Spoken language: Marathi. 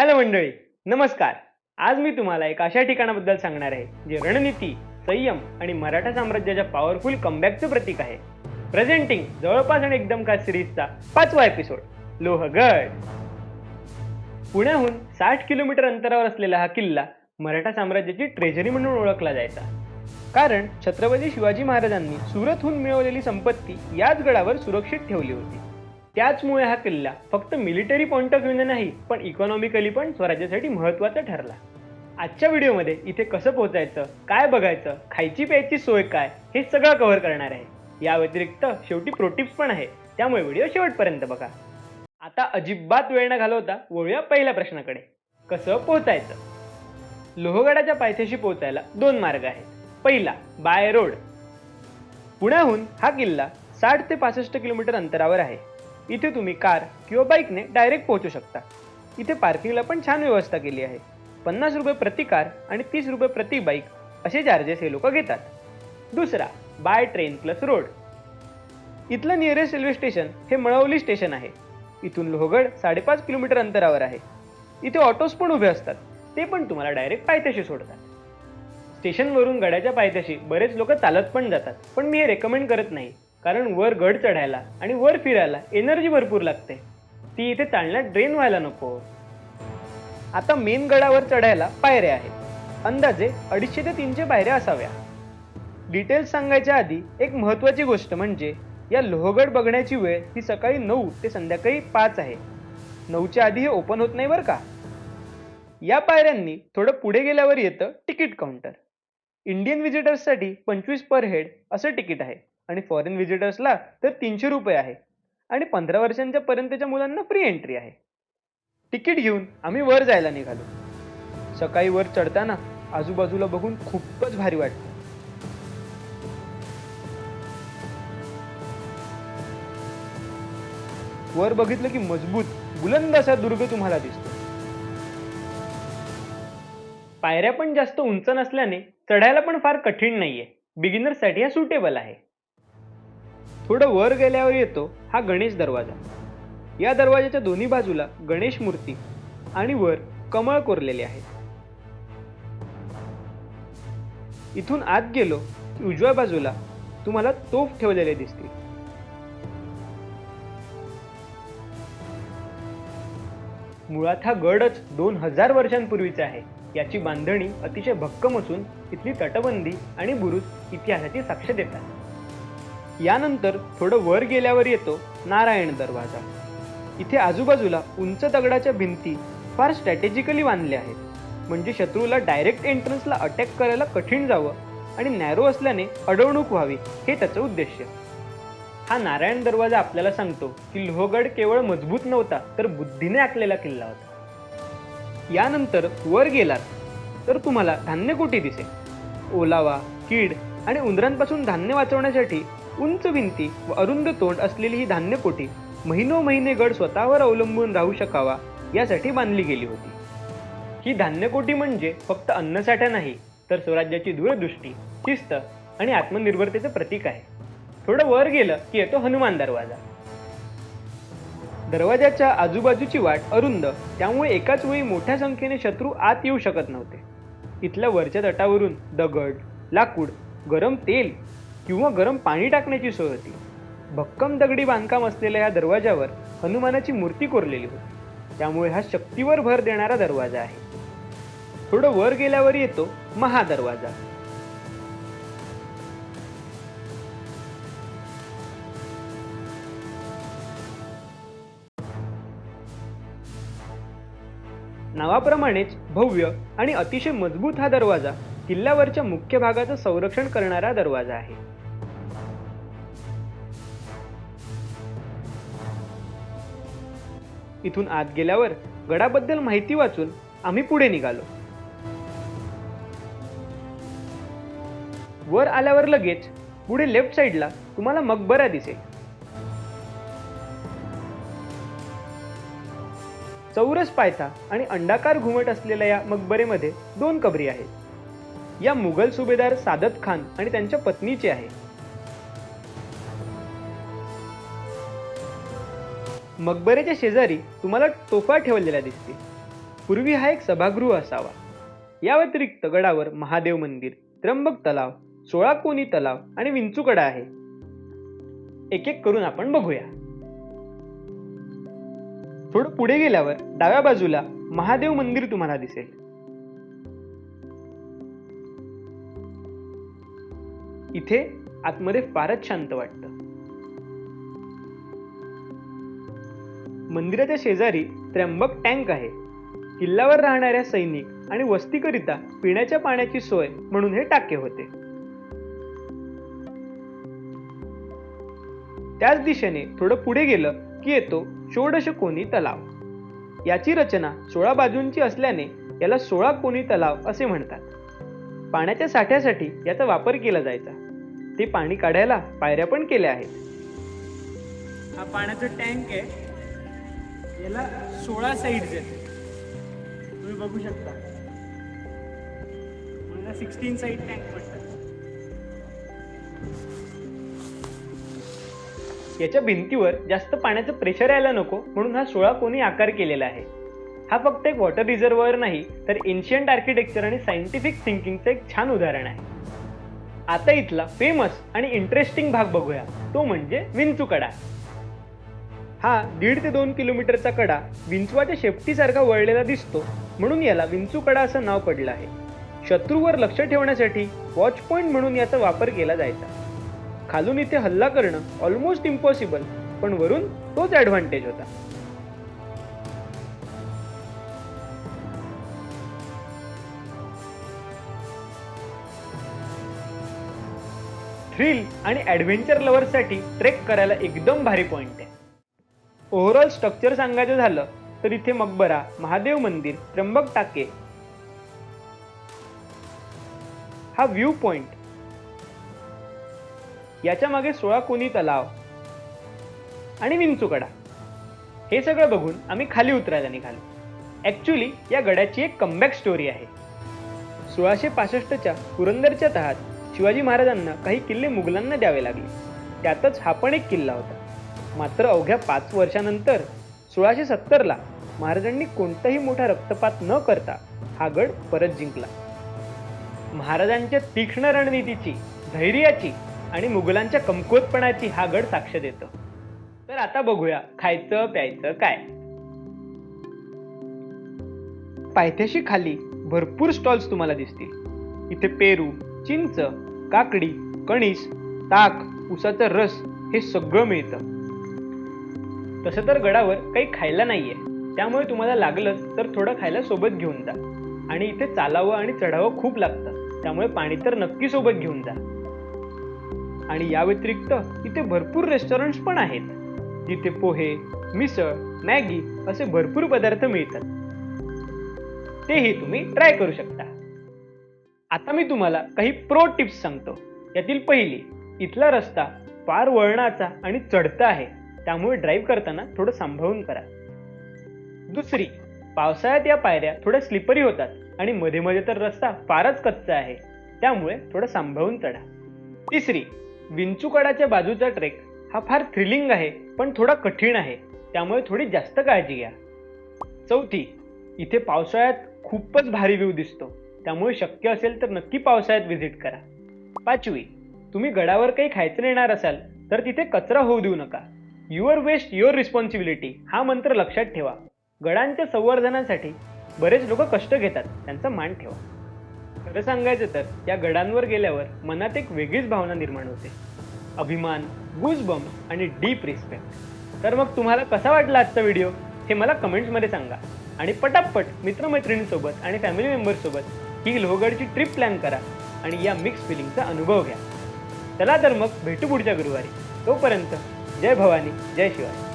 हॅलो मंडळी, नमस्कार. आज मी तुम्हाला एक अशा ठिकाणाबद्दल सांगणार आहे जे रणनीती, संयम आणि मराठा साम्राज्याच्या पॉवरफुल कमबॅकचे प्रतीक आहे. प्रेझेंटिंग जवळपास आणि एकदम खास सिरीजचा 5वा एपिसोड, लोहगड. पुण्याहून 60 किलोमीटर अंतरावर असलेला हा किल्ला मराठा साम्राज्याची ट्रेझरी म्हणून ओळखला जायचा. कारण छत्रपती शिवाजी महाराजांनी सुरतहून मिळवलेली संपत्ती याच गडावर सुरक्षित ठेवली होती. त्याचमुळे हा किल्ला फक्त मिलिटरी पॉइंट ऑफ व्ह्यूने नाही, पण इकॉनॉमिकली पण स्वराज्यासाठी महत्त्वाचा ठरला. आजच्या व्हिडिओमध्ये इथे कसं पोहोचायचं, काय बघायचं, खायची प्यायची सोय काय, हे सगळं कव्हर करणार आहे. या व्यतिरिक्त शेवटी प्रो टिप्स पण आहे, त्यामुळे व्हिडिओ शेवटपर्यंत बघा. आता अजिबात वेळ न घालवता वळूया पहिल्या प्रश्नाकडे. कसं पोहोचायचं? लोहगडाच्या पायथ्याशी पोहोचायला 2 मार्ग आहेत. पहिला, बाय रोड. पुण्याहून हा किल्ला 60 ते 65 किलोमीटर अंतरावर आहे. इथे तुम्ही कार किंवा बाईकने डायरेक्ट पोहोचू शकता. इथे पार्किंगला पण छान व्यवस्था केली आहे. 50 रुपये प्रति कार आणि 30 रुपये प्रति बाईक असे चार्जेस हे लोक घेतात. दुसरा, बाय ट्रेन प्लस रोड. इथलं नियरेस्ट रेल्वे स्टेशन हे मळवली स्टेशन आहे. इथून लोहगड 5.5 किलोमीटर अंतरावर आहे. इथे ऑटोज पण उभे असतात, ते पण तुम्हाला डायरेक्ट पायथ्याशी सोडतात. स्टेशनवरून गडाच्या पायथ्याशी बरेच लोक चालत पण जातात, पण मी हे रेकमेंड करत नाही, कारण वर गड चढायला आणि वर फिरायला एनर्जी भरपूर लागते. ती इथे चालण्यात ड्रेन व्हायला नको. आता मेन गडावर चढायला पायऱ्या आहेत. अंदाजे 250 ते 300 पायऱ्या असाव्या. डिटेल्स सांगायच्या आधी एक महत्त्वाची गोष्ट म्हणजे या लोहगड बघण्याची वेळ ही सकाळी 9 ते संध्याकाळी 5 आहे. 9च्या आधी हे ओपन होत नाही बरं का. या पायऱ्यांनी थोडं पुढे गेल्यावर येतं तिकीट काउंटर. इंडियन व्हिजिटर्ससाठी 25 पर हेड असं तिकीट आहे आणि फॉरेन व्हिजिटर्सला तर 300 रुपये आहे आणि 15 वर्षांच्या पर्यंतच्या मुलांना फ्री एंट्री आहे. तिकीट घेऊन आम्ही वर जायला निघालो. सकाळी वर चढताना आजूबाजूला बघून खूपच भारी वाटतं. वर बघितलं की मजबूत बुलंद असा दुर्ग तुम्हाला दिसतो. पायऱ्या पण जास्त उंच नसल्याने चढायला पण फार कठीण नाहीये. बिगिनर्ससाठी हा सुटेबल आहे. थोडं वर गेल्यावर येतो हा गणेश दरवाजा. या दरवाजाच्या दोन्ही बाजूला गणेश मूर्ती आणि वर कमळ कोरलेले आहेत. इथून आत गेलो की उजव्या बाजूला तुम्हाला तोफ ठेवलेले दिसतील. मुळात हा गडच 2000 वर्षांपूर्वीचा आहे. याची बांधणी अतिशय भक्कम असून इथली तटबंदी आणि बुरुज इतिहासाची साक्ष देतात. यानंतर थोडं वर गेल्यावर येतो नारायण दरवाजा. इथे आजूबाजूला उंच दगडाच्या भिंती फार स्ट्रॅटेजिकली बांधल्या आहेत, म्हणजे शत्रूला डायरेक्ट एंट्रन्सला अटॅक करायला कठीण जावं आणि नॅरो असल्याने अडवणूक व्हावी, हे त्याचं उद्देश. हा नारायण दरवाजा आपल्याला सांगतो की लोहगड केवळ मजबूत नव्हता, तर बुद्धीने आखलेला किल्ला होता. यानंतर वर गेलात तर तुम्हाला धान्यकोठी दिसेल. ओलावा, कीड आणि उंदरांपासून धान्य वाचवण्यासाठी उंच भिंती व अरुंद तोंड असलेली ही धान्यकोठी महिनोमहिने गड स्वतःवर अवलंबून राहू शकावा यासाठी बांधली गेली होती. ही धान्यकोठी म्हणजे फक्त अन्नसाठा नाही, तर स्वराज्याची दूरदृष्टी, शिस्त आणि आत्मनिर्भरतेचे प्रतीक आहे. थोडं वर गेलं की येतो हनुमान दरवाजा. दरवाजाच्या आजूबाजूची वाट अरुंद, त्यामुळे एकाच वेळी मोठ्या संख्येने शत्रू आत येऊ शकत नव्हते. इथल्या वरच्या तटावरून दगड, लाकूड, गरम तेल किंवा गरम पाणी टाकण्याची सोय होती. भक्कम दगडी बांधकाम असलेल्या या दरवाजावर हनुमानाची मूर्ती कोरलेली होती, त्यामुळे हा शक्तीवर भर देणारा दरवाजा आहे. थोडं वर गेल्यावर येतो महादरवाजा. नावाप्रमाणेच भव्य आणि अतिशय मजबूत हा दरवाजा किल्ल्यावरच्या मुख्य भागाचं संरक्षण करणारा दरवाजा आहे. इथून आत गेल्यावर गडाबद्दल माहिती वाचून आम्ही पुढे निघालो. वर आल्यावर लगेच पुढे लेफ्ट साईडला तुम्हाला मकबरा दिसेल. चौरस पायथा आणि अंडाकार घुमट असलेल्या या मकबरेमध्ये 2 कबरी आहेत. या मुघल सुभेदार सादत खान आणि त्यांच्या पत्नीचे आहे. मकबरेच्या शेजारी तुम्हाला तोफा ठेवलेल्या दिसतील. पूर्वी हा एक सभागृह असावा. या व्यतिरिक्त गडावर महादेव मंदिर, त्र्यंबक तलाव, 16 कोनी तलाव आणि विंचूकडा आहे. एक एक करून आपण बघूया. थोडं पुढे गेल्यावर डाव्या बाजूला महादेव मंदिर तुम्हाला दिसेल. इथे आतमध्ये फारच शांत वाटतं. मंदिराच्या शेजारी त्र्यंबक टँक आहे. किल्ल्यावर राहणाऱ्या सैनिक आणि वस्तीकरिता पिण्याच्या पाण्याची सोय म्हणून हे टाके होते. त्याच दिशेने थोडं पुढे गेलं की येतो 16 कोनी तलाव. याची रचना 16 बाजूंची असल्याने याला 16 कोनी तलाव असे म्हणतात. पाण्याच्या साठ्यासाठी याचा वापर केला जायचा. ते पाणी काढायला पायऱ्या पण केल्या आहेत. हा पाण्याचा टँक आहे. याला 16 साईड्स आहेत. तुम्ही बघू शकता. मला 16 साईड टँक म्हणतात. याच्या भिंतीवर जास्त पाण्याचं प्रेशर यायला नको म्हणून हा 16 कोनी आकार केलेला आहे. हा फक्त एक वॉटर रिझर्व्हर नाही तर एन्शियंट आर्किटेक्चर आणि सायंटिफिक थिंकिंगचं एक छान उदाहरण आहे. आता इथला फेमस आणि इंटरेस्टिंग भाग बघूया, तो म्हणजे विंचूकडा. हा 1.5 ते 2 किलोमीटरचा कडा विंचवाच्या शेपटीसारखा वळलेला दिसतो म्हणून याला विंचूकडा असं नाव पडलं आहे. शत्रूवर लक्ष ठेवण्यासाठी वॉच पॉइंट म्हणून याचा वापर केला जायचा. खालून इथे हल्ला करणं ऑलमोस्ट इम्पॉसिबल, पण वरून तोच ॲडव्हान्टेज होता. थ्रिल आणि ॲडव्हेंचर लव्हर्ससाठी ट्रेक करायला एकदम भारी पॉइंट आहे. ओव्हरऑल स्ट्रक्चर सांगायचं झालं तर इथे मकबरा, महादेव मंदिर, त्र्यंबक टाके, हा व्ह्यू पॉइंट, याच्या मागे 16 कोनी तलाव आणि विंचूकडा, हे सगळं बघून आम्ही खाली उतरायला निघालो. ॲक्च्युली या गडाची एक कमबॅक स्टोरी आहे. 1665च्या पुरंदरच्या तहात शिवाजी महाराजांना काही किल्ले मुघलांना द्यावे लागले. त्यातच हा पण एक किल्ला होता. मात्र अवघ्या 5 वर्षानंतर 1670ला महाराजांनी कोणताही मोठा रक्तपात न करता हा गड परत जिंकला. महाराजांच्या तीक्ष्ण रणनीतीची, धैर्याची आणि मुघलांच्या कमकुवतपणाची हा गड साक्ष देतो. तर आता बघूया खायचं प्यायचं काय. पायथ्याशी खाली भरपूर स्टॉल्स तुम्हाला दिसतील. इथे पेरू, चिंच, काकडी, कणीस, ताक, उसाचा रस हे सगळं मिळतं. तसं तर गडावर काही खायला नाहीये, त्यामुळे तुम्हाला लागलं तर थोडं खायला सोबत घेऊन जा. आणि इथे चालावं आणि चढावं खूप लागतं, त्यामुळे पाणी तर नक्की सोबत घेऊन जा. आणि या व्यतिरिक्त इथे भरपूर रेस्टॉरंट्स पण आहेत जिथे पोहे, मिसळ, मॅगी असे भरपूर पदार्थ मिळतात. तेही तुम्ही ट्राय करू शकता. आता मी तुम्हाला काही प्रो टिप्स सांगतो. यातील पहिली, इथला रस्ता फार वळणाचा आणि चढता आहे, त्यामुळे ड्राईव्ह करताना थोडं सांभाळून करा. दुसरी, पावसाळ्यात या पायऱ्या थोड्या स्लिपरी होतात आणि मध्ये मध्ये तर रस्ता फारच कच्चा आहे, त्यामुळे थोडं सांभाळून चढा. तिसरी, विंचूकडाच्या बाजूचा ट्रेक हा फार थ्रिलिंग आहे पण थोडा कठीण आहे, त्यामुळे थोडी जास्त काळजी घ्या. चौथी, इथे पावसाळ्यात खूपच भारी व्ह्यू दिसतो, त्यामुळे शक्य असेल तर नक्की पावसाळ्यात व्हिजिट करा. पाचवी, तुम्ही गडावर काही खायचं नेणार असाल तर तिथे कचरा होऊ देऊ नका. युअर वेस्ट युअर रिस्पॉन्सिबिलिटी हा मंत्र लक्षात ठेवा. गडांच्या संवर्धनासाठी बरेच लोक कष्ट घेतात, त्यांचा मान ठेवा. खरं सांगायचं तर या गडांवर गेल्यावर मनात एक वेगळीच भावना निर्माण होते. अभिमान, गूजबम्स आणि डीप रिस्पेक्ट. तर मग तुम्हाला कसा वाटला आजचा व्हिडिओ हे मला कमेंट्समध्ये सांगा. आणि पटापट मित्रमैत्रिणींसोबत आणि फॅमिली मेंबर्ससोबत ही लोहगडची ट्रिप प्लॅन करा आणि या मिक्स फिलिंगचा अनुभव घ्या. चला तर मग भेटू पुढच्या गुरुवारी. तोपर्यंत जय भवानी, जय शिवाजी.